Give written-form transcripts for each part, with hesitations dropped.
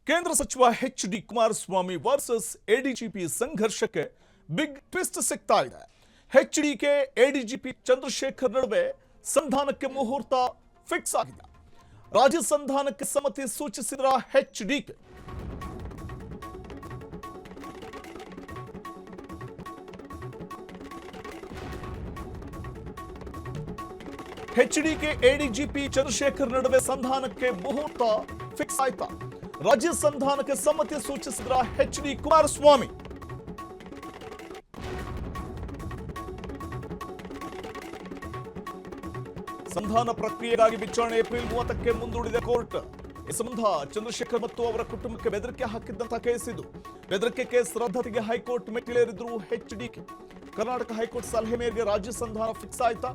ಕೇಂದ್ರ ಸಚಿವ H D. Kumaraswamy versus ADGP ಸಂಘರ್ಷಕ್ಕೆ ಬಿಗ್ ಟ್ವಿಸ್ಟ್ ಸಿಗ್ತಾ ಇದೆ. ಎಚ್.ಡಿ.ಕೆ ಎಡಿಜಿಪಿ ಚಂದ್ರಶೇಖರ್ ನಡುವೆ ಸಂಧಾನಕ್ಕೆ ಮುಹೂರ್ತ ಫಿಕ್ಸ್ ಆಗಿದೆ. ರಾಜ್ಯ ಸಂಧಾನಕ್ಕೆ ಸಮ್ಮತಿ ಸೂಚಿಸಿದ್ರ ಎಚ್.ಡಿ.ಕೆ. ಎಚ್.ಡಿ.ಕೆ ಎಡಿಜಿಪಿ ಚಂದ್ರಶೇಖರ್ ನಡುವೆ ಸಂಧಾನಕ್ಕೆ ಮುಹೂರ್ತ ಫಿಕ್ಸ್ ಆಯ್ತಾ? ರಾಜ್ಯ ಸಂಧಾನಕ್ಕೆ ಸಮ್ಮತಿ ಸೂಚಿಸಿದ್ರ ಎಚ್.ಡಿ. ಕುಮಾರಸ್ವಾಮಿ. ಸಂಧಾನ ಪ್ರಕ್ರಿಯೆಗಾಗಿ ವಿಚಾರಣೆ ಏಪ್ರಿಲ್ 30ಕ್ಕೆ ಮುಂದೂಡಿದೆ ಕೋರ್ಟ್. ಈ ಸಂಬಂಧ ಚಂದ್ರಶೇಖರ್ ಮತ್ತು ಅವರ ಕುಟುಂಬಕ್ಕೆ ಬೆದರಿಕೆ ಹಾಕಿದ್ದಂತಹ ಕೇಸ್ ಇದು. ಬೆದರಿಕೆ ಕೇಸ್ ರದ್ದತಿಗೆ ಹೈಕೋರ್ಟ್ ಮೆಟ್ಟಿಲೇರಿದ್ರು ಎಚ್.ಡಿ.ಕೆ. ಕರ್ನಾಟಕ ಹೈಕೋರ್ಟ್ ಸಲಹೆ ಮೇರೆಗೆ ರಾಜ್ಯ ಸಂಧಾನ ಫಿಕ್ಸ್ ಆಯ್ತಾ?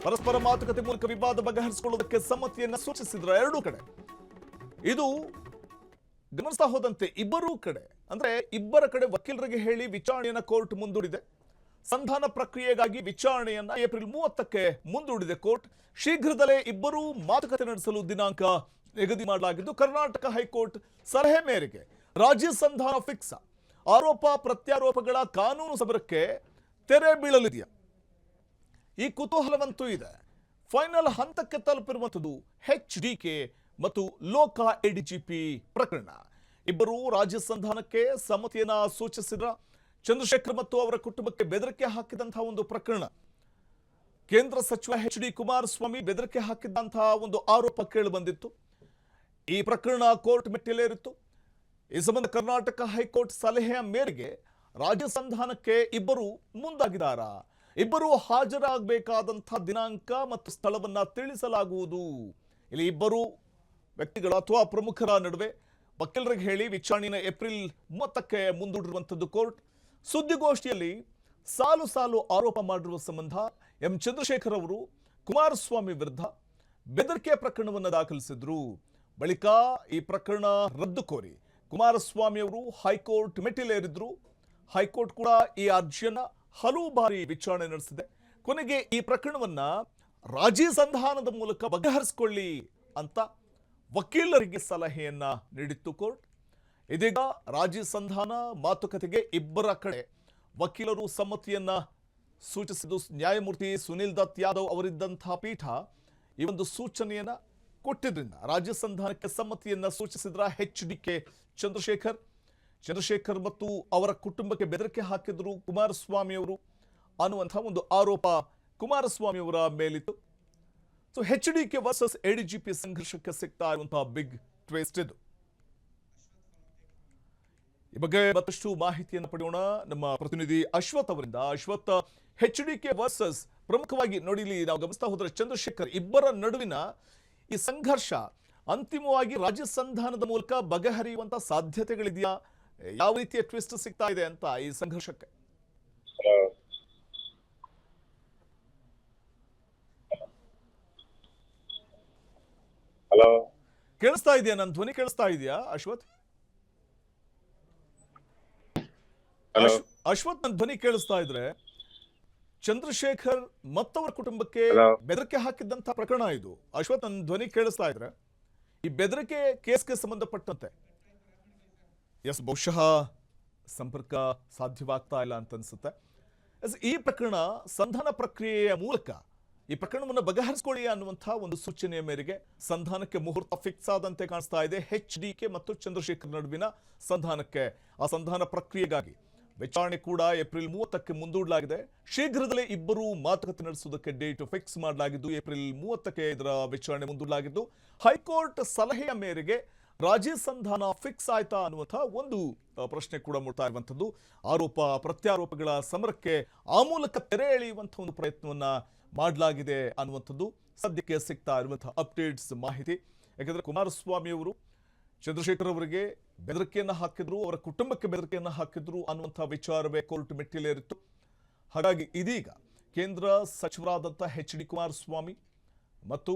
ಪರಸ್ಪರ ಮಾತುಕತೆ ಮೂಲಕ ವಿವಾದ ಬಗೆಹರಿಸಿಕೊಳ್ಳುವುದಕ್ಕೆ ಸಮ್ಮತಿಯನ್ನ ಸೂಚಿಸಿದ್ರ ಎರಡೂ ಕಡೆ. ಇದು ಗಮನಿಸ್ತಾ ಹೋದಂತೆ ಇಬ್ಬರ ಕಡೆ ವಕೀಲರಿಗೆ ಹೇಳಿ ವಿಚಾರಣೆಯನ್ನ ಕೋರ್ಟ್ ಮುಂದೂಡಿದೆ. ಸಂಧಾನ ಪ್ರಕ್ರಿಯೆಗಾಗಿ ವಿಚಾರಣೆಯನ್ನ ಏಪ್ರಿಲ್ 30ಕ್ಕೆ ಮುಂದೂಡಿದೆ ಕೋರ್ಟ್. ಶೀಘ್ರದಲ್ಲೇ ಇಬ್ಬರೂ ಮಾತುಕತೆ ನಡೆಸಲು ದಿನಾಂಕ ನಿಗದಿ ಮಾಡಲಾಗಿದ್ದು, ಕರ್ನಾಟಕ ಹೈಕೋರ್ಟ್ ಸಲಹೆ ಮೇರೆಗೆ ರಾಜ್ಯ ಸಂಧಾನ ಫಿಕ್ಸ್. ಆರೋಪ ಪ್ರತ್ಯಾರೋಪಗಳ ಕಾನೂನು ಸಮರಕ್ಕೆ ತೆರೆ ಬೀಳಲಿದೆಯಾ? ಈ ಕುತೂಹಲವಂತೂ ಇದೆ. ಫೈನಲ್ ಹಂತಕ್ಕೆ ತಲುಪಿರುವಂಥದ್ದು ಎಚ್.ಡಿ.ಕೆ ಮತ್ತು ಲೋಕ ಎಡಿಜಿಪಿ ಪ್ರಕರಣ. ಇಬ್ಬರು ರಾಜ್ಯ ಸಂಧಾನಕ್ಕೆ ಸಮ್ಮತಿಯನ್ನ ಸೂಚಿಸಿದ್ರ. ಚಂದ್ರಶೇಖರ್ ಮತ್ತು ಅವರ ಕುಟುಂಬಕ್ಕೆ ಬೆದರಿಕೆ ಹಾಕಿದಂತಹ ಒಂದು ಪ್ರಕರಣ. ಕೇಂದ್ರ ಸಚಿವ ಎಚ್.ಡಿ. ಕುಮಾರಸ್ವಾಮಿ ಬೆದರಿಕೆ ಹಾಕಿದಂತಹ ಒಂದು ಆರೋಪ ಕೇಳಿ ಬಂದಿತ್ತು. ಈ ಪ್ರಕರಣ ಕೋರ್ಟ್ ಮೆಟ್ಟಿಲೇರಿತ್ತು. ಈ ಸಂಬಂಧ ಕರ್ನಾಟಕ ಹೈಕೋರ್ಟ್ ಸಲಹೆಯ ಮೇರೆಗೆ ರಾಜ್ಯ ಸಂಧಾನಕ್ಕೆ ಇಬ್ಬರು ಮುಂದಾಗಿದ್ದಾರಾ? ಇಬ್ಬರು ಹಾಜರಾಗಬೇಕಾದಂತಹ ದಿನಾಂಕ ಮತ್ತು ಸ್ಥಳವನ್ನ ತಿಳಿಸಲಾಗುವುದು. ಇಲ್ಲಿ ಇಬ್ಬರು ವ್ಯಕ್ತಿಗಳು ಅಥವಾ ಪ್ರಮುಖರ ನಡುವೆ ವಕೀಲರಿಗೆ ಹೇಳಿ ವಿಚಾರಣೆಯನ್ನು ಏಪ್ರಿಲ್ 30ಕ್ಕೆ ಮುಂದೂಡಿರುವಂಥದ್ದು ಕೋರ್ಟ್. ಸುದ್ದಿಗೋಷ್ಠಿಯಲ್ಲಿ ಸಾಲು ಸಾಲು ಆರೋಪ ಮಾಡಿರುವ ಸಂಬಂಧ ಎಂ ಚಂದ್ರಶೇಖರ್ ಅವರು ಕುಮಾರಸ್ವಾಮಿ ವಿರುದ್ಧ ಬೆದರಿಕೆ ಪ್ರಕರಣವನ್ನು ದಾಖಲಿಸಿದ್ರು. ಬಳಿಕ ಈ ಪ್ರಕರಣ ರದ್ದು ಕೋರಿ ಕುಮಾರಸ್ವಾಮಿ ಅವರು ಹೈಕೋರ್ಟ್ ಮೆಟ್ಟಿಲೇರಿದ್ರು. ಹೈಕೋರ್ಟ್ ಕೂಡ ಈ ಅರ್ಜಿಯನ್ನ ಹಲವು ಬಾರಿ ವಿಚಾರಣೆ ನಡೆಸಿದೆ. ಕೊನೆಗೆ ಈ ಪ್ರಕರಣವನ್ನ ರಾಜಿ ಸಂಧಾನದ ಮೂಲಕ ಬಗೆಹರಿಸಿಕೊಳ್ಳಿ ಅಂತ ವಕೀಲರಿಗೆ ಸಲಹೆಯನ್ನ ನೀಡಿತ್ತು ಕೋರ್ಟ್. ಇದೀಗ ರಾಜಿ ಸಂಧಾನ ಮಾತುಕತೆಗೆ ಇಬ್ಬರ ಕಡೆ ವಕೀಲರು ಸಮ್ಮತಿಯನ್ನ ಸೂಚಿಸಿದ್ದು, ನ್ಯಾಯಮೂರ್ತಿ ಸುನಿಲ್ ದತ್ ಯಾದವ್ ಅವರಿದ್ದಂತಹ ಪೀಠ ಈ ಒಂದು ಸೂಚನೆಯನ್ನ ಕೊಟ್ಟಿದ್ರಿಂದ ರಾಜ್ಯ ಸಂಧಾನಕ್ಕೆ ಸಮ್ಮತಿಯನ್ನ ಸೂಚಿಸಿದ್ರ ಎಚ್.ಡಿ.ಕೆ ಚಂದ್ರಶೇಖರ್ ಮತ್ತು ಅವರ ಕುಟುಂಬಕ್ಕೆ ಬೆದರಿಕೆ ಹಾಕಿದ್ರು ಕುಮಾರಸ್ವಾಮಿ ಅವರು ಅನ್ನುವಂತಹ ಒಂದು ಆರೋಪ ಕುಮಾರಸ್ವಾಮಿ ಅವರ ಮೇಲಿತ್ತು. ಸೊ ಎಚ್.ಡಿ.ಕೆ ವರ್ಸಸ್ ಎಡಿಜಿಪಿ ಸಂಘರ್ಷಕ್ಕೆ ಸಿಗ್ತಾ ಇರುವಂತಹ ಬಿಗ್ ಟ್ವಿಸ್ಟ್ ಇದು. ಈ ಬಗ್ಗೆ ಮತ್ತಷ್ಟು ಮಾಹಿತಿಯನ್ನು ಪಡೆಯೋಣ ನಮ್ಮ ಪ್ರತಿನಿಧಿ ಅಶ್ವಥ್ ಅವರಿಂದ. ಅಶ್ವಥ್, ಎಚ್.ಡಿ.ಕೆ ವರ್ಸಸ್ ಪ್ರಮುಖವಾಗಿ ನೋಡಿ, ಇಲ್ಲಿ ನಾವು ಗಮನಿಸ್ತಾ ಹೋದ್ರೆ ಚಂದ್ರಶೇಖರ್ ಇಬ್ಬರ ನಡುವಿನ ಈ ಸಂಘರ್ಷ ಅಂತಿಮವಾಗಿ ರಾಜ್ಯ ಸಂಧಾನದ ಮೂಲಕ ಬಗೆಹರಿಯುವಂತ ಸಾಧ್ಯತೆಗಳಿದೆಯಾ? ಯಾವ ರೀತಿಯ ಟ್ವಿಸ್ಟ್ ಸಿಗ್ತಾ ಇದೆ ಅಂತ ಈ ಸಂಘರ್ಷಕ್ಕೆ? ಹಲೋ, ಕೇಳಿಸ್ತಾ ಇದೆಯಾ? ನನ್ನ ಧ್ವನಿ ಕೇಳಿಸ್ತಾ ಇದೆಯಾ ಅಶ್ವಥ್? ಅಶ್ವಥ್, ನನ್ನ ಧ್ವನಿ ಕೇಳಿಸ್ತಾ ಇದ್ರೆ ಚಂದ್ರಶೇಖರ್ ಮತ್ತವರ ಕುಟುಂಬಕ್ಕೆ ಬೆದರಿಕೆ ಹಾಕಿದ್ದಂತ ಪ್ರಕರಣ ಇದು. ಅಶ್ವಥ್, ನನ್ನ ಧ್ವನಿ ಕೇಳಿಸ್ತಾ ಇದ್ರೆ ಈ ಬೆದರಿಕೆ ಕೇಸ್ಗೆ ಸಂಬಂಧಪಟ್ಟಂತೆ ಬಹುಶಃ ಸಂಪರ್ಕ ಸಾಧ್ಯವಾಗ್ತಾ ಇಲ್ಲ ಅಂತ ಅನ್ಸುತ್ತೆ. ಈ ಪ್ರಕರಣ ಸಂಧಾನ ಪ್ರಕ್ರಿಯೆಯ ಮೂಲಕ ಈ ಪ್ರಕರಣವನ್ನು ಬಗೆಹರಿಸಿಕೊಳ್ಳಿ ಅನ್ನುವಂತಹ ಒಂದು ಸೂಚನೆಯ ಮೇರೆಗೆ ಸಂಧಾನಕ್ಕೆ ಮುಹೂರ್ತ ಫಿಕ್ಸ್ ಆದಂತೆ ಕಾಣಿಸ್ತಾ ಇದೆ. ಎಚ್.ಡಿ.ಕೆ ಮತ್ತು ಚಂದ್ರಶೇಖರ್ ನಡುವಿನ ಸಂಧಾನಕ್ಕೆ, ಆ ಸಂಧಾನ ಪ್ರಕ್ರಿಯೆಗಾಗಿ ವಿಚಾರಣೆ ಕೂಡ ಏಪ್ರಿಲ್ 30ಕ್ಕೆ ಮುಂದೂಡಲಾಗಿದೆ. ಶೀಘ್ರದಲ್ಲೇ ಇಬ್ಬರು ಮಾತುಕತೆ ನಡೆಸುವುದಕ್ಕೆ ಡೇಟ್ ಫಿಕ್ಸ್ ಮಾಡಲಾಗಿದ್ದು ಏಪ್ರಿಲ್ 30ಕ್ಕೆ ಇದರ ವಿಚಾರಣೆ ಮುಂದೂಡಲಾಗಿದ್ದು, ಹೈಕೋರ್ಟ್ ಸಲಹೆಯ ಮೇರೆಗೆ ರಾಜಿ ಸಂಧಾನ ಫಿಕ್ಸ್ ಆಯ್ತಾ ಅನ್ನುವಂತಹ ಒಂದು ಪ್ರಶ್ನೆ ಕೂಡ ಮೂಡ್ತಾ ಇರುವಂಥದ್ದು. ಆರೋಪ ಪ್ರತ್ಯಾರೋಪಗಳ ಸಮರಕ್ಕೆ ಆ ಮೂಲಕ ತೆರೆ ಎಳೆಯುವಂತಹ ಒಂದು ಪ್ರಯತ್ನವನ್ನ ಮಾಡಲಾಗಿದೆ ಅನ್ನುವಂಥದ್ದು ಸದ್ಯಕ್ಕೆ ಸಿಗ್ತಾ ಇರುವಂತಹ ಅಪ್ಡೇಟ್ಸ್ ಮಾಹಿತಿ. ಯಾಕಂದ್ರೆ ಕುಮಾರಸ್ವಾಮಿ ಅವರು ಚಂದ್ರಶೇಖರ್ ಅವರಿಗೆ ಬೆದರಿಕೆಯನ್ನ ಹಾಕಿದ್ರು, ಅವರ ಕುಟುಂಬಕ್ಕೆ ಬೆದರಿಕೆಯನ್ನ ಹಾಕಿದ್ರು ಅನ್ನುವಂತಹ ವಿಚಾರವೇ ಕೋರ್ಟ್ ಮೆಟ್ಟಿಲೇರಿತ್ತು. ಹಾಗಾಗಿ ಇದೀಗ ಕೇಂದ್ರ ಸಚಿವರಾದಂತಹ ಎಚ್.ಡಿ. ಕುಮಾರಸ್ವಾಮಿ ಮತ್ತು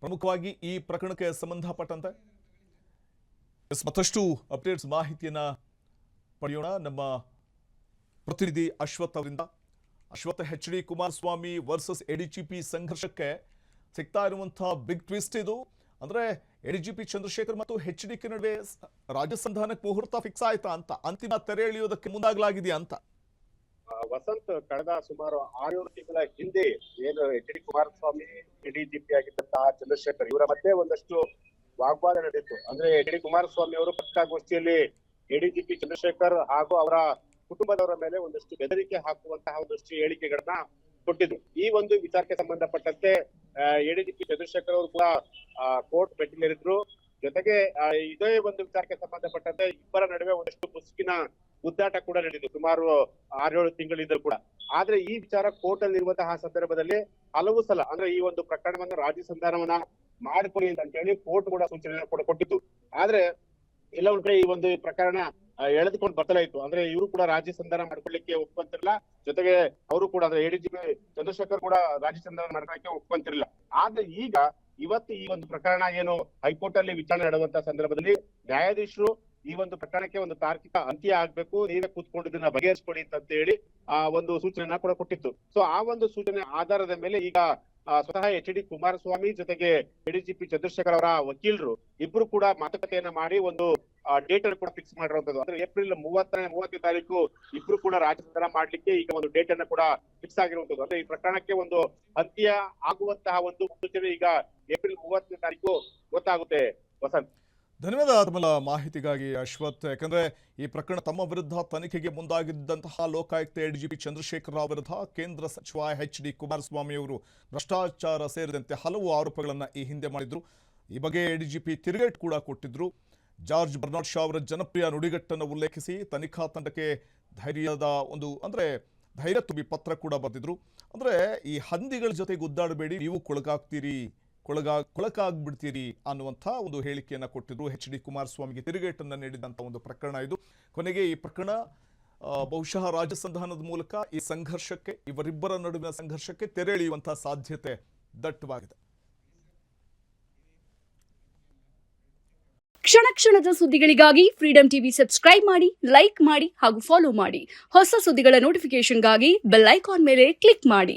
ಪ್ರಮುಖವಾಗಿ ಈ ಪ್ರಕರಣಕ್ಕೆ ಸಂಬಂಧಪಟ್ಟಂತೆ ಮತ್ತಷ್ಟು ಅಪ್ಡೇಟ್ಸ್ ಮಾಹಿತಿಯನ್ನ ಪಡೆಯೋಣ ನಮ್ಮ ಪ್ರತಿನಿಧಿ ಅಶ್ವಥ್ ಅವರಿಂದ. Ashwath, H D. Kumaraswamy versus ADGP ಸಂಘರ್ಷಕ್ಕೆ ಸಿಗ್ತಾ ಇರುವಂತಹ ಬಿಗ್ ಟ್ವಿಸ್ಟ್ ಇದು. ಅಂದ್ರೆ ಎಡಿಜಿಪಿ ಚಂದ್ರಶೇಖರ್ ಮತ್ತು HDK ನಡುವೆ ರಾಜಸಂಧಾನಕ್ಕೆ ಮುಹೂರ್ತ ಫಿಕ್ಸ್ ಆಯ್ತಾ ಅಂತ, ಅಂತಿಮ ತೆರೆ ಎಳೆಯೋದಕ್ಕೆ ಮುಂದಾಗಲಾಗಿದೆಯಾ ಅಂತ? ವಸಂತ್, ಕಳೆದ ಸುಮಾರು 6-7 ತಿಂಗಳ ಹಿಂದೆ ಏನು HD ಕುಮಾರಸ್ವಾಮಿ ಎಡಿಜಿಪಿ ಆಗಿದ್ದಂತಹ ಚಂದ್ರಶೇಖರ್ ಇವರ ಮಧ್ಯೆ ಒಂದಷ್ಟು ವಾಗ್ವಾದ ನಡೆಯಿತು. ಅಂದ್ರೆ HD ಕುಮಾರಸ್ವಾಮಿ ಅವರು ಪತ್ರಿಕಾಗೋಷ್ಠಿಯಲ್ಲಿ ಎಡಿಜಿಪಿ ಚಂದ್ರಶೇಖರ್ ಹಾಗೂ ಅವರ ಕುಟುಂಬದವರ ಮೇಲೆ ಒಂದಷ್ಟು ಬೆದರಿಕೆ ಹಾಕುವಂತಹ ಒಂದಷ್ಟು ಹೇಳಿಕೆಗಳನ್ನ ಕೊಟ್ಟಿದ್ರು. ಈ ಒಂದು ವಿಚಾರಕ್ಕೆ ಸಂಬಂಧಪಟ್ಟಂತೆ ಎಡಿಜಿಪಿ ಚಂದ್ರಶೇಖರ್ ಅವರು ಕೂಡ ಕೋರ್ಟ್ ಮೆಟ್ಟಿಲೇರಿದ್ರು. ಜೊತೆಗೆ ಇದೇ ಒಂದು ವಿಚಾರಕ್ಕೆ ಸಂಬಂಧಪಟ್ಟಂತೆ ಇಬ್ಬರ ನಡುವೆ ಒಂದಷ್ಟು ಮುಸುಕಿನ ಗುದ್ದಾಟ ಕೂಡ ನಡೆದಿದೆ ಸುಮಾರು 6-7 ತಿಂಗಳಿಂದ ಕೂಡ. ಆದ್ರೆ ಈ ವಿಚಾರ ಕೋರ್ಟ್ ಅಲ್ಲಿ ಇರುವಂತಹ ಸಂದರ್ಭದಲ್ಲಿ ಹಲವು ಸಲ ಅಂದ್ರೆ ಈ ಒಂದು ಪ್ರಕರಣವನ್ನ ರಾಜಿ ಸಂಧಾನವನ್ನ ಮಾಡಿಕೊಳ್ಳಿ ಅಂತ ಹೇಳಿ ಕೋರ್ಟ್ ಕೂಡ ಸೂಚನೆ ಕೂಡ ಕೊಟ್ಟಿತ್ತು. ಆದ್ರೆ ಎಲ್ಲ ಒಂದ್ ಕಡೆ ಈ ಒಂದು ಪ್ರಕರಣ ಎಳೆದುಕೊಂಡು ಬರ್ತಲೇ ಇತ್ತು. ಅಂದ್ರೆ ಇವರು ಕೂಡ ರಾಜ್ಯ ಸಂಧಾನ ಮಾಡ್ಕೊಳ್ಳಿಕ್ಕೆ ಒಪ್ಕೊಂತಿರಲಿಲ್ಲ. ಜೊತೆಗೆ ಅವರು ಕೂಡ ಅಂದ್ರೆ ಎಡಿಜಿಪಿ ಚಂದ್ರಶೇಖರ್ ಕೂಡ ರಾಜ್ಯ ಸಂಧಾನ ಮಾಡ್ಕೊಳ್ಳಿಕ್ಕೆ ಒಪ್ಕೊಂತಿರಲಿಲ್ಲ. ಆದ್ರೆ ಈಗ ಇವತ್ತು ಈ ಒಂದು ಪ್ರಕರಣ ಏನು ಹೈಕೋರ್ಟ್ ಅಲ್ಲಿ ವಿಚಾರಣೆ ನಡೆಯುವಂತಹ ಸಂದರ್ಭದಲ್ಲಿ ನ್ಯಾಯಾಧೀಶರು ಈ ಒಂದು ಪ್ರಕರಣಕ್ಕೆ ಒಂದು ತಾರ್ಕಿಕ ಅಂತ್ಯ ಆಗ್ಬೇಕು, ನೀವೇ ಕೂತ್ಕೊಂಡು ಇದನ್ನ ಬಗೆಹರಿಸ್ಕೊಡಿ ಅಂತ ಹೇಳಿ ಒಂದು ಸೂಚನೆಯನ್ನ ಕೂಡ ಕೊಟ್ಟಿತ್ತು. ಸೊ ಆ ಒಂದು ಸೂಚನೆ ಆಧಾರದ ಮೇಲೆ ಈಗ ಸ್ವತಃ HD ಕುಮಾರಸ್ವಾಮಿ ಜೊತೆಗೆ ಎಡಿಜಿಪಿ ಚಂದ್ರಶೇಖರ್ ಅವರ ವಕೀಲರು ಇಬ್ರು ಕೂಡ ಮಾತುಕತೆಯನ್ನ ಮಾಡಿ ಒಂದು ಡೇಟ್ ಅನ್ನು ಕೂಡ ಫಿಕ್ಸ್ ಮಾಡಿರುವಂತದ್ದು. ಅಂದ್ರೆ ಏಪ್ರಿಲ್ 30ನೇ ತಾರೀಕು ಇಬ್ರು ಕೂಡ ರಾಜಸಂಧಾನ ಮಾಡ್ಲಿಕ್ಕೆ ಈಗ ಒಂದು ಡೇಟ್ ಅನ್ನ ಕೂಡ ಫಿಕ್ಸ್ ಆಗಿರುವಂತದ್ದು. ಅಂದ್ರೆ ಈ ಪ್ರಕರಣಕ್ಕೆ ಒಂದು ಅಂತ್ಯ ಆಗುವಂತಹ ಒಂದು ಸೂಚನೆ ಈಗ ಏಪ್ರಿಲ್ 30ನೇ ತಾರೀಕು ಗೊತ್ತಾಗುತ್ತೆ. ವಸಂತ್, ಧನ್ಯವಾದ ತಮ್ಮ ಮಾಹಿತಿಗಾಗಿ ಅಶ್ವಥ್. ಯಾಕಂದ್ರೆ ಈ ಪ್ರಕರಣ ತಮ್ಮ ವಿರುದ್ಧ ತನಿಖೆಗೆ ಮುಂದಾಗಿದ್ದಂತಹ ಲೋಕಾಯುಕ್ತ ಎಡಿಜಿಪಿ ಚಂದ್ರಶೇಖರ್ ರಾವ್ ವಿರುದ್ಧ ಕೇಂದ್ರ ಸಚಿವ HD ಕುಮಾರಸ್ವಾಮಿ ಅವರು ಭ್ರಷ್ಟಾಚಾರ ಸೇರಿದಂತೆ ಹಲವು ಆರೋಪಗಳನ್ನು ಈ ಹಿಂದೆ ಮಾಡಿದ್ರು. ಈ ಬಗ್ಗೆ ಎಡಿಜಿಪಿ ತಿರುಗೇಟು ಕೂಡ ಕೊಟ್ಟಿದ್ರು. ಜಾರ್ಜ್ ಬರ್ನಾರ್ಡ್ ಶಾ ಅವರ ಜನಪ್ರಿಯ ನುಡಿಗಟ್ಟನ್ನು ಉಲ್ಲೇಖಿಸಿ ತನಿಖಾ ತಂಡಕ್ಕೆ ಧೈರ್ಯ ತುಂಬಿ ಪತ್ರ ಕೂಡ ಬರೆದಿದ್ರು. ಅಂದ್ರೆ ಈ ಹಂದಿಗಳ ಜೊತೆ ಗುದ್ದಾಡಬೇಡಿ, ನೀವು ಕೊಳಕಾಗ್ಬಿಡ್ತೀರಿ ಅನ್ನುವಂಥ ಒಂದು ಹೇಳಿಕೆಯನ್ನು ಕೊಟ್ಟಿದ್ರು. HD ಕುಮಾರಸ್ವಾಮಿಗೆ ತಿರುಗೇಟನ್ನು ನೀಡಿದಂಥ ಒಂದು ಪ್ರಕರಣ ಇದು. ಕೊನೆಗೆ ಈ ಪ್ರಕರಣ ಬಹುಶಃ ರಾಜಸಂಧಾನದ ಮೂಲಕ ಈ ಸಂಘರ್ಷಕ್ಕೆ, ಇವರಿಬ್ಬರ ನಡುವಿನ ಸಂಘರ್ಷಕ್ಕೆ ತೆರೆ ಎಳೆಯುವಂತಹ ಸಾಧ್ಯತೆ ದಟ್ಟವಾಗಿದೆ. ಕ್ಷಣ ಕ್ಷಣದ ಸುದ್ದಿಗಳಿಗಾಗಿ ಫ್ರೀಡಂ ಟಿವಿ ಸಬ್ಸ್ಕ್ರೈಬ್ ಮಾಡಿ, ಲೈಕ್ ಮಾಡಿ ಹಾಗೂ ಫಾಲೋ ಮಾಡಿ. ಹೊಸ ಸುದ್ದಿಗಳ ನೋಟಿಫಿಕೇಶನ್ಗಾಗಿ ಬೆಲ್ ಐಕಾನ್ ಮೇಲೆ ಕ್ಲಿಕ್ ಮಾಡಿ.